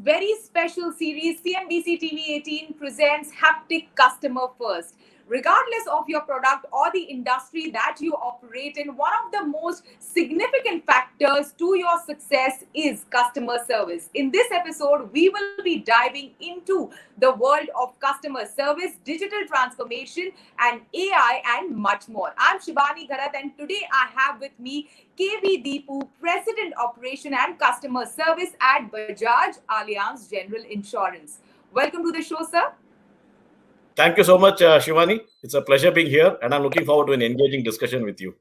very special series, CNBC TV 18 presents Haptic Customer First. Regardless of your product or the industry that you operate in, one of the most significant factors to your success is customer service. In this episode, we will be diving into the world of customer service, digital transformation, and AI, and much more. I'm Shivani Gharat, and today I have with me KV Deepu, President Operation and Customer Service at Bajaj Allianz General Insurance. Welcome to the show, sir. Thank you so much, Shivani. It's a pleasure being here, and I'm looking forward to an engaging discussion with you.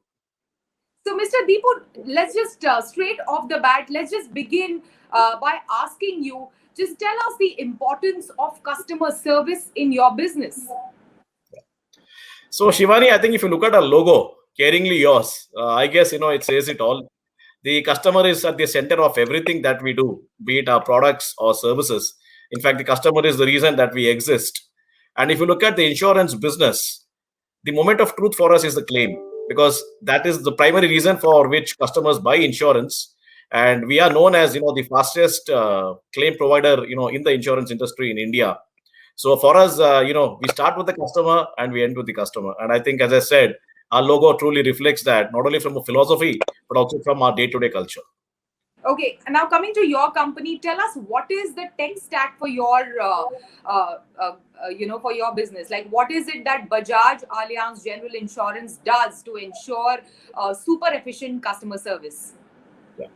So, Mr. Deepu, let's just straight off the bat, let's just begin by asking you, just tell us the importance of customer service in your business. So, Shivani, I think if you look at our logo, caringly yours, I guess, it says it all. The customer is at the center of everything that we do, be it our products or services. In fact, the customer is the reason that we exist. And if you look at the insurance business, the moment of truth for us is the claim, because that is the primary reason for which customers buy insurance. And we are known as, the fastest claim provider, in the insurance industry in India. So for us, we start with the customer and we end with the customer. And I think, as I said, our logo truly reflects that, not only from a philosophy, but also from our day-to-day culture. Okay, and now coming to your company, tell us what is the tech stack for your, for your business. Like, what is it that Bajaj Allianz General Insurance does to ensure super efficient customer service? Yeah,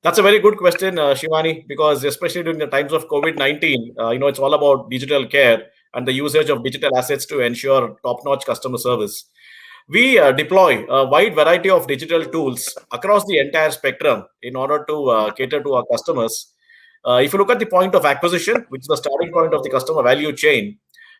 that's a very good question, Shivani, because especially during the times of COVID-19, it's all about digital care and the usage of digital assets to ensure top-notch customer service. We deploy a wide variety of digital tools across the entire spectrum in order to cater to our customers. If you look at the point of acquisition, which is the starting point of the customer value chain,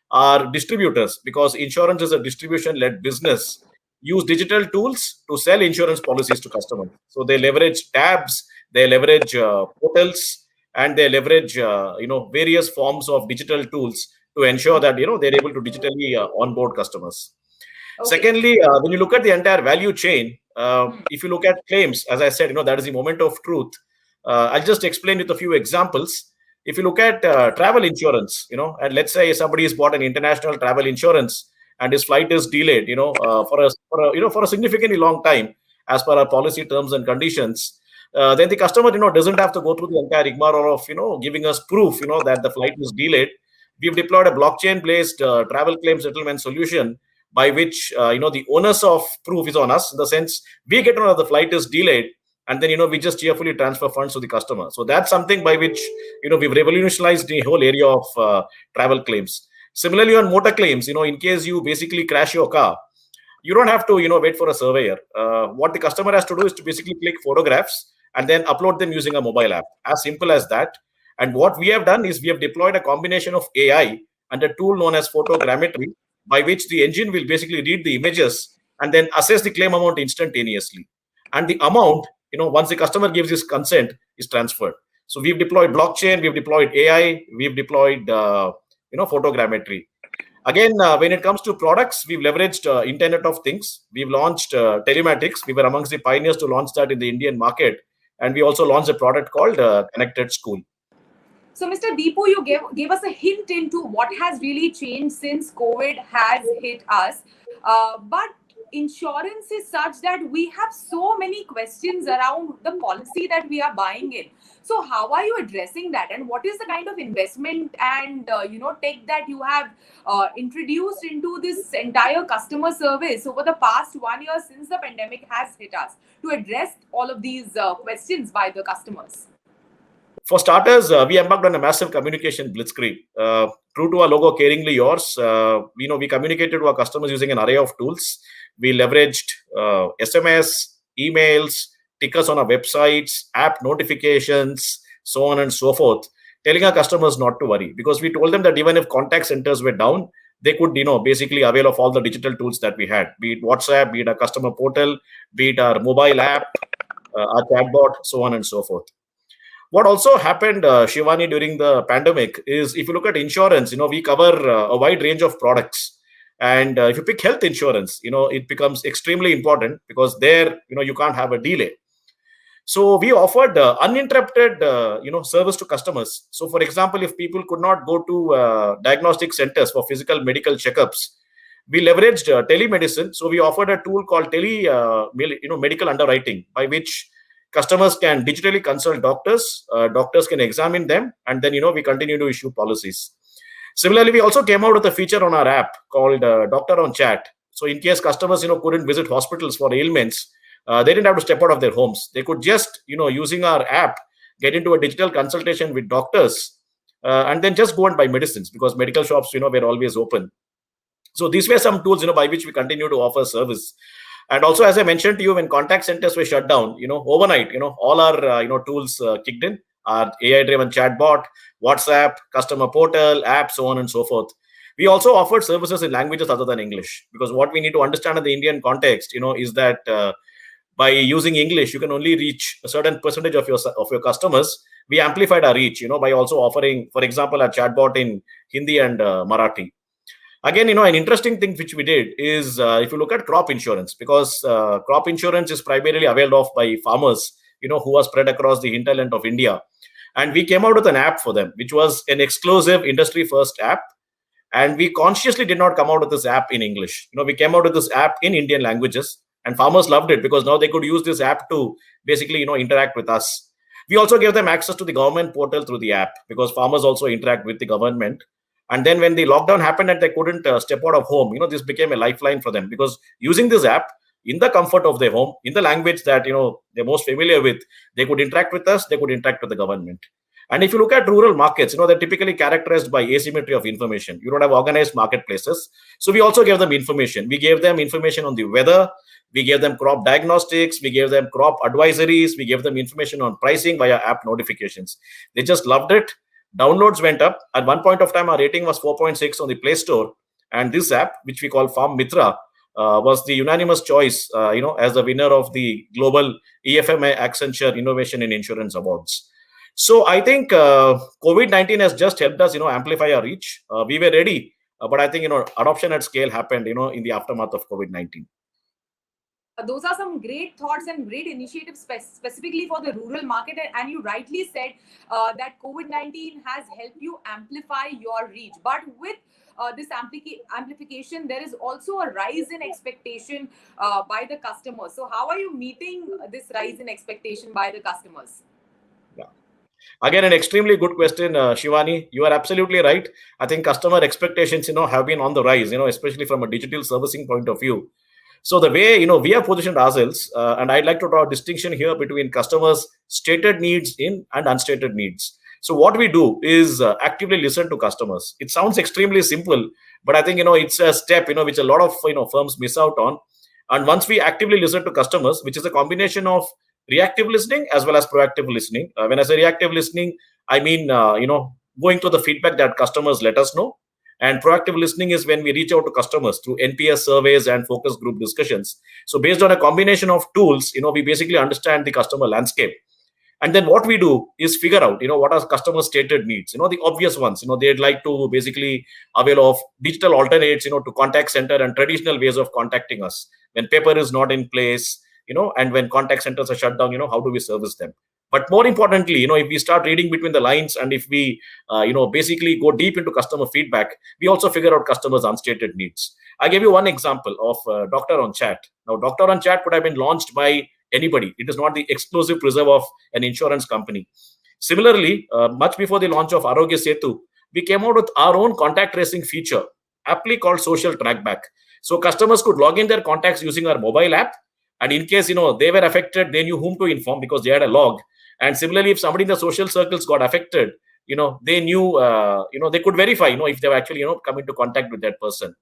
our distributors, because insurance is a distribution-led business, use digital tools to sell insurance policies to customers. So they leverage tabs, they leverage portals, and they leverage various forms of digital tools to ensure that they're able to digitally onboard customers. Okay. Secondly, when you look at the entire value chain, if you look at claims, as I said, that is the moment of truth. I'll just explain with a few examples. If you look at travel insurance, and let's say somebody has bought an international travel insurance and his flight is delayed, for a significantly long time, as per our policy terms and conditions, then the customer, doesn't have to go through the entire rigmarole of, giving us proof, that the flight is delayed. We've deployed a blockchain-based travel claim settlement solution by which, the onus of proof is on us, in the sense we get to know the flight is delayed, and then, we just cheerfully transfer funds to the customer. So that's something by which, we've revolutionized the whole area of travel claims. Similarly, on motor claims, in case you basically crash your car, you don't have to, wait for a surveyor. What the customer has to do is to basically click photographs and then upload them using a mobile app. As simple as that. And what we have done is we have deployed a combination of AI and a tool known as photogrammetry, by which the engine will basically read the images and then assess the claim amount instantaneously. And the amount, once the customer gives his consent, is transferred. So we've deployed blockchain, we've deployed AI, we've deployed, photogrammetry. Again, when it comes to products, we've leveraged Internet of Things. We've launched telematics. We were amongst the pioneers to launch that in the Indian market. And we also launched a product called Connected School. So, Mr. Deepu, you gave us a hint into what has really changed since COVID has hit us. But insurance is such that we have so many questions around the policy that we are buying in. So how are you addressing that? And what is the kind of investment and, tech that you have introduced into this entire customer service over the past 1 year since the pandemic has hit us to address all of these questions by the customers? For starters, we embarked on a massive communication blitzkrieg. True to our logo, caringly yours, we communicated to our customers using an array of tools. We leveraged SMS, emails, tickers on our websites, app notifications, so on and so forth, telling our customers not to worry, because we told them that even if contact centers were down, they could, basically avail of all the digital tools that we had, be it WhatsApp, be it our customer portal, be it our mobile app, our chatbot, so on and so forth. What also happened, Shivani, during the pandemic is, if you look at insurance, we cover a wide range of products. And if you pick health insurance, it becomes extremely important, because there, you can't have a delay. So we offered uninterrupted, service to customers. So, for example, if people could not go to diagnostic centers for physical medical checkups, we leveraged telemedicine. So we offered a tool called medical underwriting, by which customers can digitally consult doctors. Doctors can examine them, and then we continue to issue policies. Similarly, we also came out with a feature on our app called Doctor on Chat. So in case customers couldn't visit hospitals for ailments, they didn't have to step out of their homes. They could just using our app get into a digital consultation with doctors, and then just go and buy medicines, because medical shops were always open. So these were some tools by which we continue to offer service. And also, as I mentioned to you, when contact centers were shut down, overnight, all our tools kicked in. Our AI driven chatbot, WhatsApp, customer portal, app, so on and so forth. We also offered services in languages other than English, because what we need to understand in the Indian context is that by using English, you can only reach a certain percentage of your customers. We amplified our reach by also offering, for example, a chatbot in Hindi and Marathi. Again, an interesting thing which we did is, if you look at crop insurance, because crop insurance is primarily availed of by farmers, who are spread across the hinterland of India. And we came out with an app for them, which was an exclusive industry first app. And we consciously did not come out with this app in English. We came out with this app in Indian languages, and farmers loved it, because now they could use this app to basically, interact with us. We also gave them access to the government portal through the app, because farmers also interact with the government. And then when the lockdown happened and they couldn't step out of home, this became a lifeline for them, because using this app in the comfort of their home, in the language that they're most familiar with, they could interact with us, they could interact with the government. And if you look at rural markets, they're typically characterized by asymmetry of information. You don't have organized marketplaces. So we also gave them information. We gave them information on the weather. We gave them crop diagnostics. We gave them crop advisories. We gave them information on pricing via app notifications. They just loved it. Downloads went up. At one point of time, our rating was 4.6 on the Play Store. And this app, which we call Farm Mitra, was the unanimous choice, as the winner of the global EFMI Accenture Innovation in Insurance Awards. So I think COVID-19 has just helped us, amplify our reach. We were ready, but I think, adoption at scale happened, in the aftermath of COVID-19. Those are some great thoughts and great initiatives specifically for the rural market. And you rightly said that COVID-19 has helped you amplify your reach. But with this amplification, there is also a rise in expectation by the customers. So how are you meeting this rise in expectation by the customers? Yeah. Again, an extremely good question, Shivani. You are absolutely right. I think customer expectations, have been on the rise, especially from a digital servicing point of view. So the way, we have positioned ourselves, and I'd like to draw a distinction here between customers' stated needs and unstated needs. So what we do is actively listen to customers. It sounds extremely simple, but I think, it's a step, which a lot of, firms miss out on. And once we actively listen to customers, which is a combination of reactive listening as well as proactive listening. When I say reactive listening, I mean, going to the feedback that customers let us know. And proactive listening is when we reach out to customers through NPS surveys and focus group discussions. So based on a combination of tools, we basically understand the customer landscape. And then what we do is figure out, what are customer stated needs, the obvious ones. They'd like to basically avail of digital alternates, to contact center and traditional ways of contacting us. When paper is not in place, and when contact centers are shut down, how do we service them? But more importantly, if we start reading between the lines, and if we, basically go deep into customer feedback, we also figure out customers' unstated needs. I give you one example of Doctor on Chat. Now, Doctor on Chat could have been launched by anybody. It is not the exclusive preserve of an insurance company. Similarly, much before the launch of Arogya Setu, we came out with our own contact tracing feature, aptly called Social Trackback. So customers could log in their contacts using our mobile app. And in case, they were affected, they knew whom to inform because they had a log. And similarly, if somebody in the social circles got affected, they knew, they could verify, if they were actually, come into contact with that person.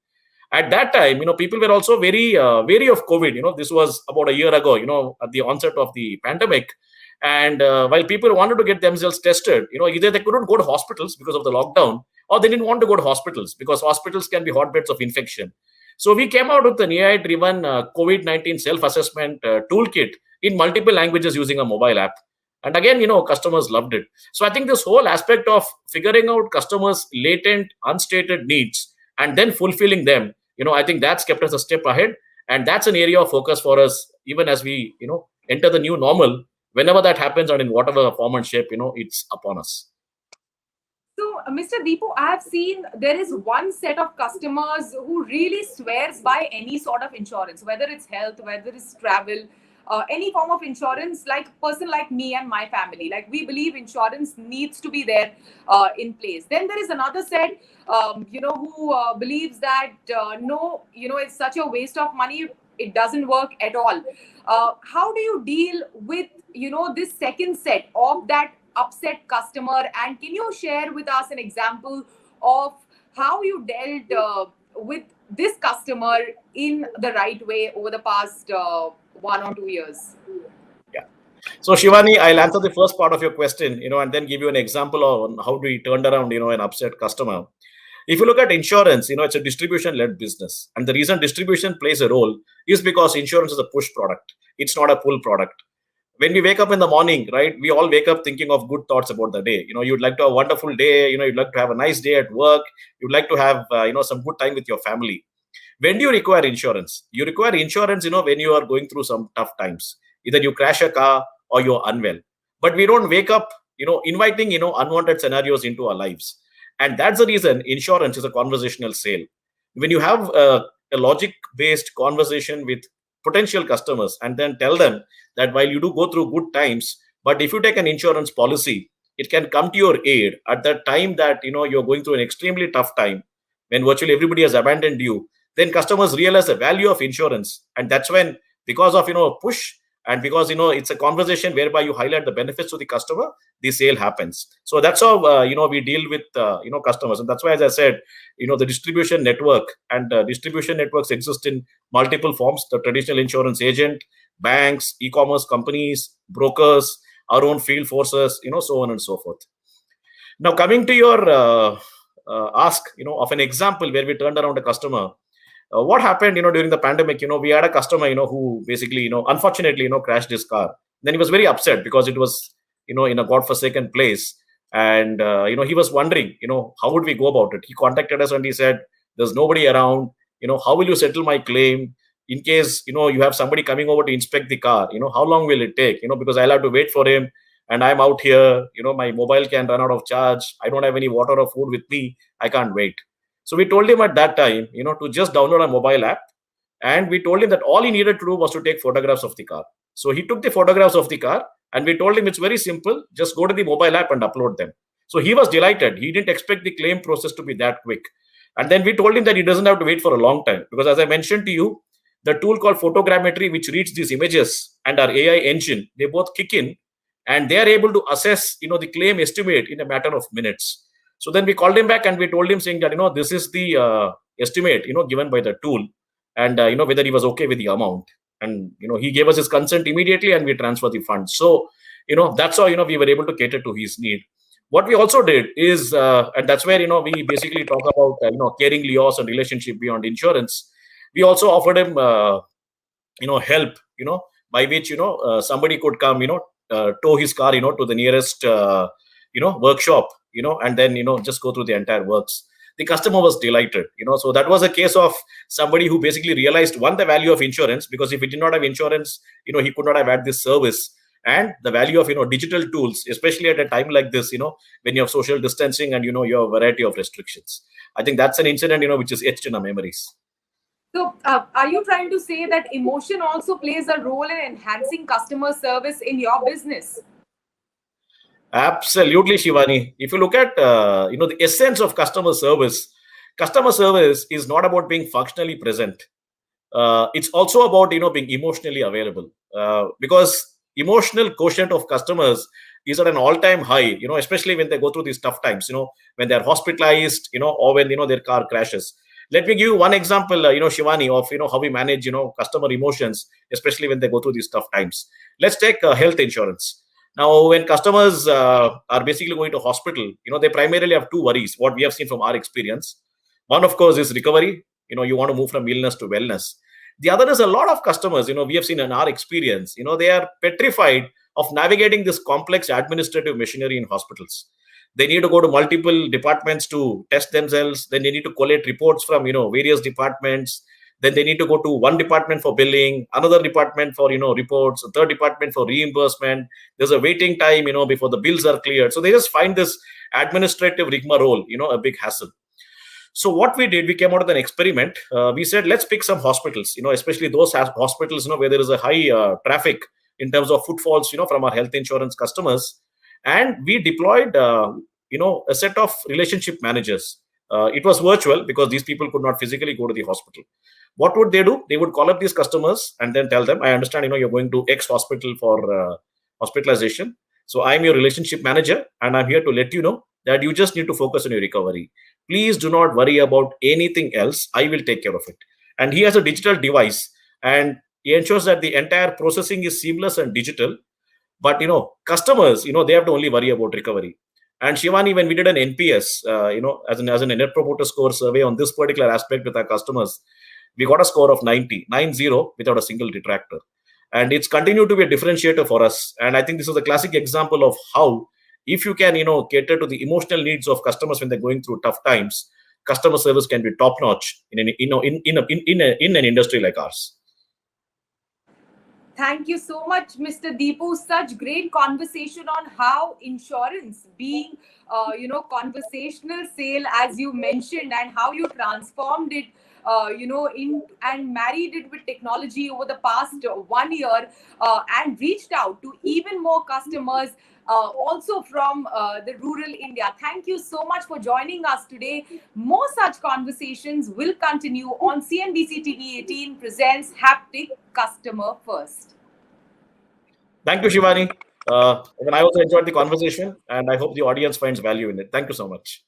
At that time, people were also very wary of COVID. This was about a year ago, at the onset of the pandemic. And while people wanted to get themselves tested, either they couldn't go to hospitals because of the lockdown, or they didn't want to go to hospitals because hospitals can be hotbeds of infection. So we came out with an AI-driven COVID-19 self-assessment toolkit in multiple languages using a mobile app. And again, customers loved it. So I think this whole aspect of figuring out customers' latent, unstated needs and then fulfilling them, I think that's kept us a step ahead. And that's an area of focus for us, even as we, enter the new normal, Whenever that happens and in whatever form and shape, it's upon us. So, Mr. Deepu, I have seen there is one set of customers who really swears by any sort of insurance, whether it's health, whether it's travel, any form of insurance, like a person like me and my family. Like, we believe insurance needs to be there in place. Then there is another set, who believes that no, it's such a waste of money. It doesn't work at all. How do you deal with, this second set of that upset customer, and can you share with us an example of how you dealt with this customer in the right way over the past 1 or 2 years? Yeah. So Shivani, I'll answer the first part of your question, and then give you an example of how we turned around, an upset customer. If you look at insurance, it's a distribution-led business. And the reason distribution plays a role is because insurance is a push product. It's not a pull product. When we wake up in the morning, right, we all wake up thinking of good thoughts about the day. You'd like to have a wonderful day. You'd like to have a nice day at work. You'd like to have, some good time with your family. When do you require insurance? You require insurance, when you are going through some tough times. Either you crash a car or you're unwell. But we don't wake up, inviting, unwanted scenarios into our lives. And that's the reason insurance is a conversational sale. When you have a logic-based conversation with potential customers and then tell them that while you do go through good times, but if you take an insurance policy, it can come to your aid at that time that you're going through an extremely tough time when virtually everybody has abandoned you. Then customers realize the value of insurance, and that's when, because of push, and because it's a conversation whereby you highlight the benefits to the customer, the sale happens. So that's how we deal with customers. And that's why, as I said, the distribution network, and distribution networks exist in multiple forms: the traditional insurance agent, banks, e-commerce companies, brokers, our own field forces, so on and so forth. Now, coming to your ask of an example where we turned around a customer. What happened during the pandemic, we had a customer who basically unfortunately crashed his car. Then he was very upset because it was in a godforsaken place, and he was wondering how would we go about it. He contacted us and he said, there's nobody around, how will you settle my claim in case you have somebody coming over to inspect the car, how long will it take, because I'll have to wait for him, and I'm out here, my mobile can run out of charge, I don't have any water or food with me, I can't wait. So we told him at that time, to just download a mobile app. And we told him that all he needed to do was to take photographs of the car. So he took the photographs of the car, and we told him it's very simple. Just go to the mobile app and upload them. So he was delighted. He didn't expect the claim process to be that quick. And then we told him that he doesn't have to wait for a long time. Because as I mentioned to you, the tool called Photogrammetry, which reads these images, and our AI engine, they both kick in, and they are able to assess, the claim estimate in a matter of minutes. So then we called him back and we told him saying that, this is the estimate, given by the tool, and, whether he was okay with the amount. And, he gave us his consent immediately, and we transferred the funds. So, that's how, we were able to cater to his need. What we also did is, and that's where, we basically talk about, caring Leos and relationship beyond insurance. We also offered him, help, by which, somebody could come, tow his car, to the nearest, workshop, and then, just go through the entire works. The customer was delighted, so that was a case of somebody who basically realized, one, the value of insurance, because if he did not have insurance, he could not have had this service, and the value of, digital tools, especially at a time like this, when you have social distancing and, you have a variety of restrictions. I think that's an incident, which is etched in our memories. So, are you trying to say that emotion also plays a role in enhancing customer service in your business? Absolutely, Shivani. If you look at the essence of customer service is not about being functionally present. It's also about being emotionally available. Because emotional quotient of customers is at an all-time high. Especially when they go through these tough times. When they're hospitalized. Or when their car crashes. Let me give you one example, Shivani, of how we manage customer emotions, especially when they go through these tough times. Let's take health insurance. Now, when customers are basically going to hospital, they primarily have two worries, what we have seen from our experience. One, of course, is recovery. You want to move from illness to wellness. The other is a lot of customers, we have seen in our experience, they are petrified of navigating this complex administrative machinery in hospitals. They need to go to multiple departments to test themselves. Then they need to collect reports from, various departments. Then they need to go to one department for billing, another department for reports, a third department for reimbursement. There's a waiting time before the bills are cleared. So they just find this administrative rigmarole a big hassle. So what we did, we came out with an experiment. We said, let's pick some hospitals, especially those hospitals, where there is a high traffic in terms of footfalls, from our health insurance customers. And we deployed, a set of relationship managers. It was virtual because these people could not physically go to the hospital. What would they do? They would call up these customers and then tell them, I understand, you're going to X hospital for hospitalization. So I'm your relationship manager, and I'm here to let you know that you just need to focus on your recovery. Please do not worry about anything else. I will take care of it. And he has a digital device, and he ensures that the entire processing is seamless and digital. But customers, they have to only worry about recovery. And Shivani, when we did an NPS, as a net promoter score survey on this particular aspect with our customers, we got a score of 90 without a single detractor. And it's continued to be a differentiator for us. And I think this is a classic example of how, if you can, cater to the emotional needs of customers when they're going through tough times, customer service can be top notch in an industry like ours. Thank you so much, Mr. Deepu. Such great conversation on how insurance being, conversational sale, as you mentioned, and how you transformed it, in and married it with technology over the past 1 year, and reached out to even more customers, also from the rural India. Thank you so much for joining us today. More such conversations will continue on CNBC TV 18 presents Haptic Customer First. Thank you, Shivani. I also enjoyed the conversation, and I hope the audience finds value in it. Thank you so much.